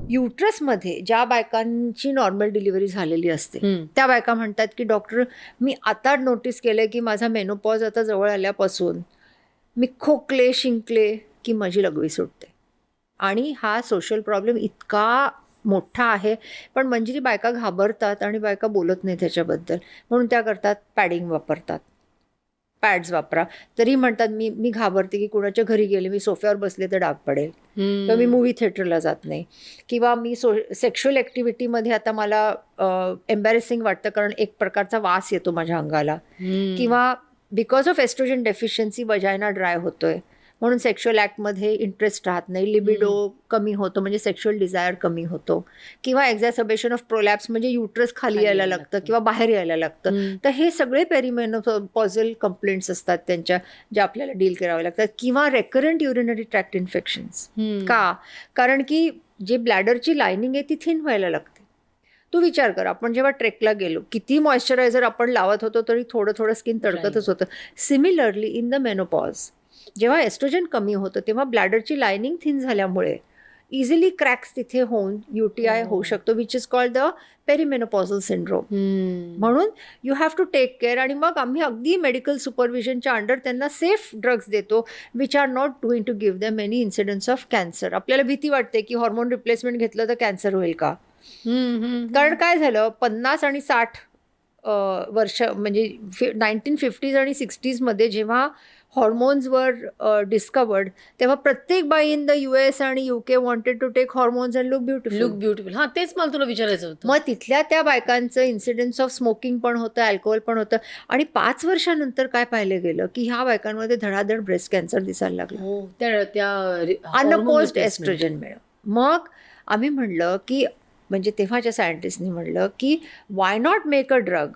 युट्रसमध्ये ज्या बायकांची normal delivery झालेली असते त्या बायका म्हणतात की डॉक्टर मी आता नोटीस केलं की माझा मेनोपॉज आता जवळ आल्यापासून मी खोकले शिंकले की माझी लघवी सुटते. आणि हा सोशल प्रॉब्लेम इतका मोठा आहे, पण मंजिरी बायका घाबरतात आणि बायका बोलत नाही त्याच्याबद्दल, म्हणून त्या करतात पॅडिंग वापरतात, पॅड्स वापरा. तरी म्हणतात मी घाबरते की कुणाच्या घरी गेले मी सोफ्यावर बसले तर डाग पडेल, किंवा मी मूवी थिएटरला जात नाही, किंवा मी सेक्शुअल ॲक्टिव्हिटीमध्ये आता मला एम्बॅरेसिंग वाटतं कारण एक प्रकारचा वास येतो माझ्या अंगाला, किंवा because of estrogen deficiency वजायना dry होतोय म्हणून सेक्शुअल ॲक्टमध्ये इंटरेस्ट राहत नाही, लिबिडो कमी होतो म्हणजे सेक्शुअल डिझायर कमी होतो, किंवा एक्झॅसर्बेशन ऑफ प्रोलॅप्स म्हणजे युट्रस खाली यायला लागतं किंवा बाहेर यायला लागतं. तर हे सगळे पेरिमेनोपॉझल कंप्लेंट्स असतात त्यांच्या, ज्या आपल्याला डील कराव्या लागतात. किंवा रेकरंट युरिनरी ट्रॅक्ट इन्फेक्शन्स. का? कारण की जे ब्लॅडरची लायनिंग आहे ती थिन व्हायला लागते. तू विचार कर, आपण जेव्हा ट्रेकला गेलो किती मॉइश्चरायझर आपण लावत होतो तरी थोडं थोडं स्किन तडकतच होतं. सिमिलरली इन द मेनोपॉज जेव्हा एस्ट्रोजन कमी होतं तेव्हा ब्लॅडरची लायनिंग थिन झाल्यामुळे इझिली क्रॅक्स तिथे होऊन UTI होऊ शकतो, which is called the perimenopausal syndrome. म्हणून you have to take care. आणि मग आम्ही अगदी मेडिकल सुपरविजनच्या अंडर त्यांना सेफ ड्रग्स देतो which are not going to give them any incidents of cancer. आपल्याला भीती वाटते की हॉर्मोन रिप्लेसमेंट घेतलं तर कॅन्सर होईल का, कारण काय झालं 50 आणि 60 वर्ष म्हणजे 1950s आणि 60s जेव्हा हॉर्मोन्सवर डिस्कवर्ड तेव्हा प्रत्येक बाई इन द US आणि UK wanted to take hormones and look beautiful. हां, तेच मला तुला विचारायचं होतं. मग तिथल्या त्या बायकांचं इन्सिडेन्स ऑफ स्मोकिंग पण होतं, अल्कोहोल पण होतं. आणि 5 वर्षानंतर काय पाहिलं गेलं की ह्या बायकांमध्ये धडाधड ब्रेस्ट कॅन्सर दिसायला लागलं अनअपोज्ड एस्ट्रोजनमुळे. मग आम्ही म्हणलं की म्हणजे तेव्हाच्या सायंटिस्टनी म्हणलं की why not make a drug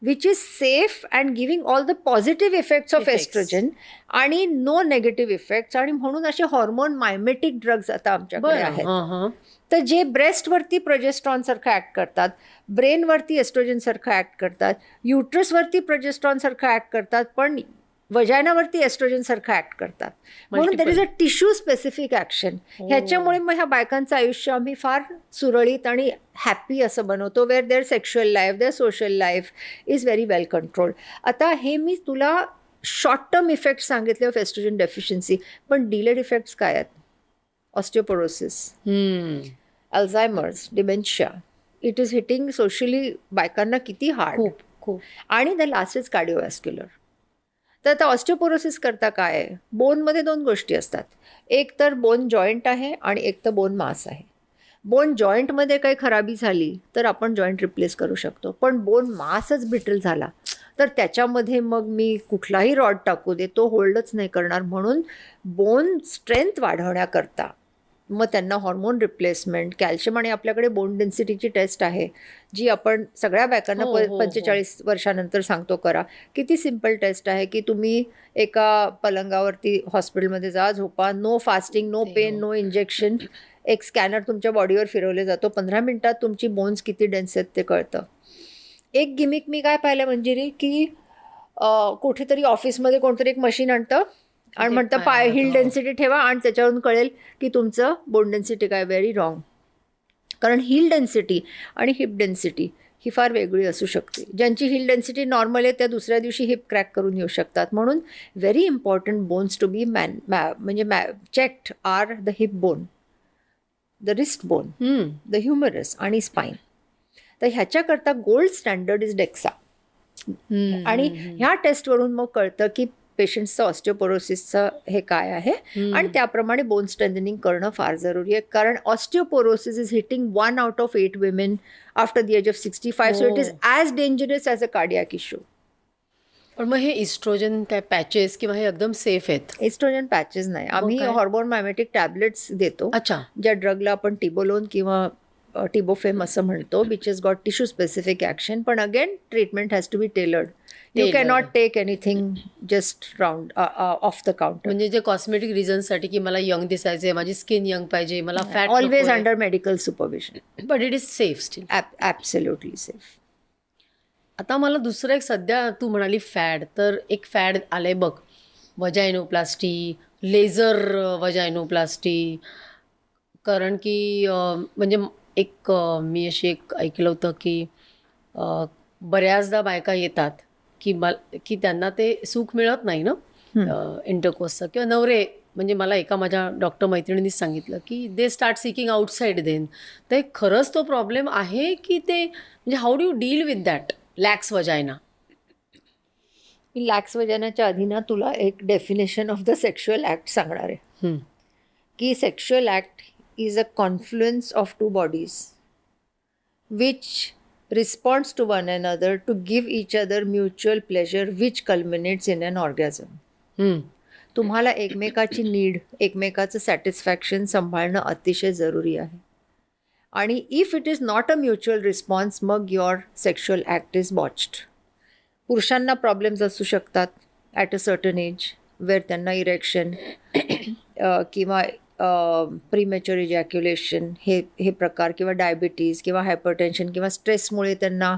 which is safe and giving all the positive effects of oestrogen आणि नो नेगेटिव्ह इफेक्ट्स. आणि म्हणून असे हॉर्मोन मायमेटिक ड्रग्ज आता आमच्याकडे आहेत. तर जे ब्रेस्टवरती प्रोजेस्ट्रॉन सारखं ऍक्ट करतात, ब्रेनवरती एस्ट्रोजन सारखं ऍक्ट करतात, युट्रसवरती प्रोजेस्ट्रॉन सारखं ऍक्ट करतात, पण वजायनावरती एस्ट्रोजन सारखं ऍक्ट करतात. म्हणून there is a tissue specific action. ह्याच्यामुळे मग ह्या बायकांचं आयुष्य आम्ही फार सुरळीत आणि हॅपी असं बनवतो, where their sexual life, their social life is very well controlled. आता हे मी तुला शॉर्ट टर्म इफेक्ट सांगितले ऑफ एस्ट्रोजन डेफिशियन्सी, पण डिलेड इफेक्ट्स काय आहेत? Osteoporosis, Alzheimer's, dementia. It is hitting socially बायकांना किती हार्ड. खूप. आणि द लास्ट इज कार्डिओवॅस्क्युलर. तर आता ऑस्टिओपोरोसिस करता काय आहे? बोनमध्ये 2 गोष्टी असतात, एक तर बोन जॉईंट आहे आणि एक तर बोन मास आहे. बोन जॉईंटमध्ये काही खराबी झाली तर आपण जॉईंट रिप्लेस करू शकतो, पण बोन मासच ब्रिटल झाला तर त्याच्यामध्ये मग मी कुठलाही रॉड टाकू दे तो होल्डच नाही करणार. म्हणून बोन स्ट्रेंथ वाढवण्याकरता मग त्यांना हॉर्मोन रिप्लेसमेंट, कॅल्शियम. आणि आपल्याकडे बोन डेन्सिटीची टेस्ट आहे जी आपण सगळ्या बायकांना 45 वर्षानंतर सांगतो करा. किती सिम्पल टेस्ट आहे की तुम्ही एका पलंगावरती हॉस्पिटलमध्ये जा, झोपा, no fasting, no pain, no injection, एक स्कॅनर तुमच्या बॉडीवर फिरवले जातो, 15 मिनिटात तुमची बोन्स किती डेन्स आहेत ते कळतं. एक गिमिक मी काय पाहिलं मंजिरी की कुठेतरी ऑफिसमध्ये कोणतरी एक मशीन आणतं आणि म्हणतं हिल डेन्सिटी ठेवा आणि त्याच्यावरून कळेल की तुमचं बोन डेन्सिटी काय. Very wrong. कारण हिल डेन्सिटी आणि हिप डेन्सिटी ही फार वेगळी असू शकते. ज्यांची हिल डेन्सिटी नॉर्मल आहे त्या दुसऱ्या दिवशी हिप क्रॅक करून येऊ शकतात. म्हणून very important bones to be म्हणजे checked are the hip bone, the wrist bone, the humerus आणि स्पाईन. तर ह्याच्याकरता गोल्ड स्टँडर्ड इज डेक्सा. आणि ह्या टेस्टवरून मग कळतं की पेशंट्सचं ऑस्टिओपोरोसिसचं हे काय आहे आणि त्याप्रमाणे बोन स्ट्रेंथनिंग करणं फार जरुरी आहे. कारण osteoporosis is hitting 1 out of 8 women after the age of 65. So it is as dangerous as a cardiac issue. पण मग हे इस्ट्रोजन काय पॅचेस किंवा हे एकदम सेफ आहेत? इस्ट्रोजन पॅचेस नाही, आम्ही हॉर्मोन मायमेटिक टॅबलेट्स देतो. अच्छा. ज्या ड्रगला आपण टिबोलोन किंवा टिबोफेम असं म्हणतो, which is got tissue specific action. पण again treatment has to be tailored. You cannot take anything just round of the counter. म्हणजे जे कॉस्मेटिक रिझन्ससाठी की मला यंग दिसायचे, माझी स्किन यंग पाहिजे, मला fat, always under medical supervision. But it is safe steel. Absolutely safe. आता मला दुसरं एक, सध्या तू म्हणाली फॅड, तर एक फॅड आलंय बघ, वजायनोप्लास्टी, लेझर वजायनोप्लास्टी, कारण की म्हणजे मी एक ऐकलं होतं की बऱ्याचदा बायका येतात की त्यांना ते सुख मिळत नाही ना इंटरकोर्सचं, किंवा नवरे, म्हणजे मला एका माझ्या डॉक्टर मैत्रिणींनीच सांगितलं की they start seeking outside then. तर खरंच तो प्रॉब्लेम आहे की ते, म्हणजे how do you deal with that lax vagina? मी लॅक्स वजायनाच्या आधी ना तुला एक definition of the sexual act सांगणार आहे की sexual act is a confluence of two bodies which responds to one another to give each other mutual pleasure which culminates in an orgasm. तुम्हाला एकमेकाची नीड, एकमेकाचं सॅटिस्फॅक्शन सांभाळणं अतिशय जरुरी आहे. आणि if it is not a mutual response, मग your sexual act is botched. पुरुषांना problems असू शकतात at a certain age, where त्यांना इरेक्शन किंवा प्रीमॅच्युअर इजॅक्युलेशन हे प्रकार, किंवा डायबिटीज किंवा हायपरटेन्शन किंवा स्ट्रेसमुळे त्यांना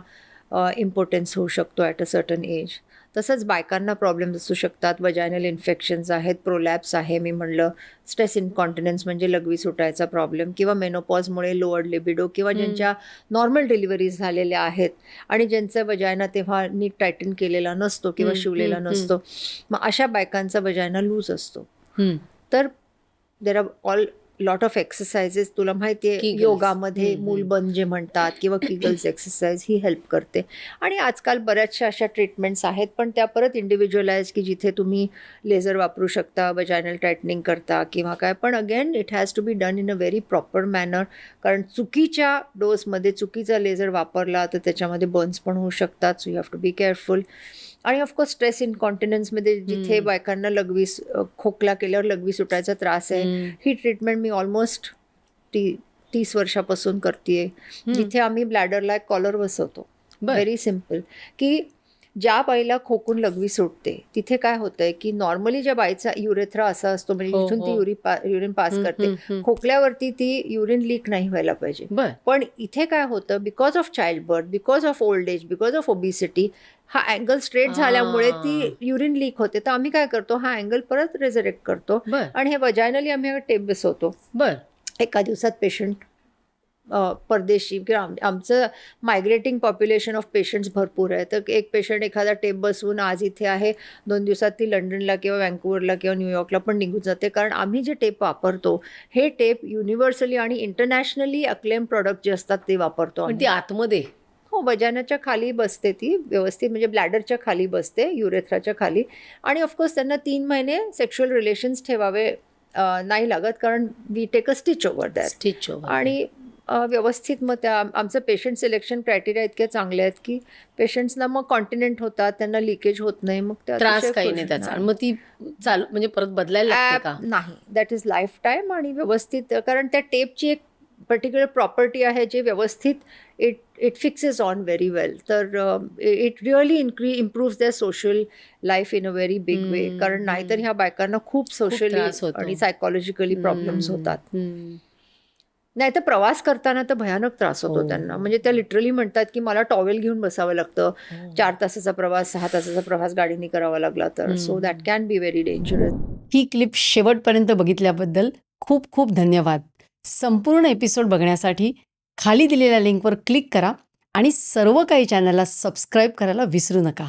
इम्पोर्टन्स होऊ शकतो ॲट अ सर्टन एज. तसंच बायकांना प्रॉब्लेम्स असू शकतात, वजायनल इन्फेक्शन्स आहेत, प्रोलॅप्स आहे, मी म्हणलं स्ट्रेस इनकॉन्टिनन्स म्हणजे लघवी सुटायचा प्रॉब्लेम, किंवा मेनोपॉजमुळे लोअर लिबिडो, किंवा ज्यांच्या नॉर्मल डिलिव्हरीज झालेल्या आहेत आणि ज्यांचा वजायना तेव्हा नीट टायटन केलेला नसतो किंवा शिवलेला नसतो, मग अशा बायकांचा वजायना लूज असतो. तर there are all lot of exercises, तुला माहिती आहे योगामध्ये मूलबंद जे म्हणतात किंवा किगल्स एक्सरसाइज ही हेल्प करते. आणि आजकाल बऱ्याचशा अशा ट्रीटमेंट्स आहेत, पण त्या परत इंडिव्हिज्युअलाइज की जिथे तुम्ही लेझर वापरू शकता वजायनल टायटनिंग करता किंवा काय, पण again it has to be done in a very proper manner, कारण चुकीच्या डोसमध्ये चुकीचा लेझर वापरला तर त्याच्यामध्ये बर्न्स पण होऊ शकतात. So you have to be careful. आणि ऑफकोर्स स्ट्रेस इनकॉन्टिनन्समध्ये जिथे बायकांना खोकला केल्यावर लघवी सुटायचा त्रास आहे, ही ट्रीटमेंट मी ऑलमोस्ट 30 वर्षापासून करते. जिथे आम्ही ब्लॅडरला एक कॉलर बसवतो, व्हेरी सिम्पल, की ज्या बाईला खोकून लघवी सुटते तिथे काय होतंय की नॉर्मली ज्या बाईचा युरेथ्रा असा असतो, म्हणजे जिथून ती युरिन पास करते, खोकल्यावरती ती युरिन लीक नाही व्हायला पाहिजे. पण इथे काय होतं, because of child birth, because of old age, because of obesity, हा अँगल स्ट्रेट झाल्यामुळे ती युरिन लीक होते. तर आम्ही काय करतो, हा अँगल परत रेझरेक्ट करतो आणि हे वजायनली आम्ही टेप बसवतो. एका दिवसात पेशंट परदेशी किंवा आमचं मायग्रेटिंग पॉप्युलेशन ऑफ पेशंट्स भरपूर आहे, तर एक पेशंट एखादा टेप बसवून आज इथे आहे, 2 दिवसात ती लंडनला किंवा व्हँकुव्हरला किंवा न्यूयॉर्कला पण निघून जाते. कारण आम्ही जे टेप वापरतो हे टेप युनिव्हर्सली आणि इंटरनॅशनली अक्लेम प्रोडक्ट जे असतात ते वापरतो. ती आतमध्ये वजायनाच्या खाली बसते, ती व्यवस्थित, म्हणजे ब्लॅडरच्या खाली बसते, युरेथ्राच्या खाली. आणि ऑफकोर्स त्यांना 3 महिने सेक्शुअल रिलेशन्स ठेवावे नाही लागत, कारण we take a stitch over that. आणि व्यवस्थित मग आमचं पेशंट सिलेक्शन क्रायटेरिया इतके चांगले आहेत की पेशंट्सना मग कॉन्टिनेंट होतात, त्यांना लिकेज होत नाही, मग त्रास काही नाही त्याचा. मग ती म्हणजे परत बदलायला लागते का? नाही, दॅट इज लाईफ टाईम. आणि व्यवस्थित, कारण त्या टेपची एक पर्टिक्युलर प्रॉपर्टी आहे जे व्यवस्थित it fixes on very well. तर it really improves their social life in a very big way. कारण नाहीतर ह्या बायकांना खूप सोशली आणि सायकोलॉजिकली प्रॉब्लेम्स होतात. नाही तर प्रवास करताना तर भयानक त्रास होतो त्यांना. म्हणजे त्या लिटरली म्हणतात की मला टॉवेल घेऊन बसावं लागतं, 4 तासाचा प्रवास, 6 तासाचा प्रवास गाडीने करावा लागला तर. So that can be very dangerous. He clip शेवटपर्यंत बघितल्याबद्दल खूप खूप धन्यवाद. संपूर्ण एपिसोड बघण्यासाठी खाली दिलेल्या लिंकवर क्लिक करा आणि सर्व काही चॅनलला सबस्क्राईब करायला विसरू नका.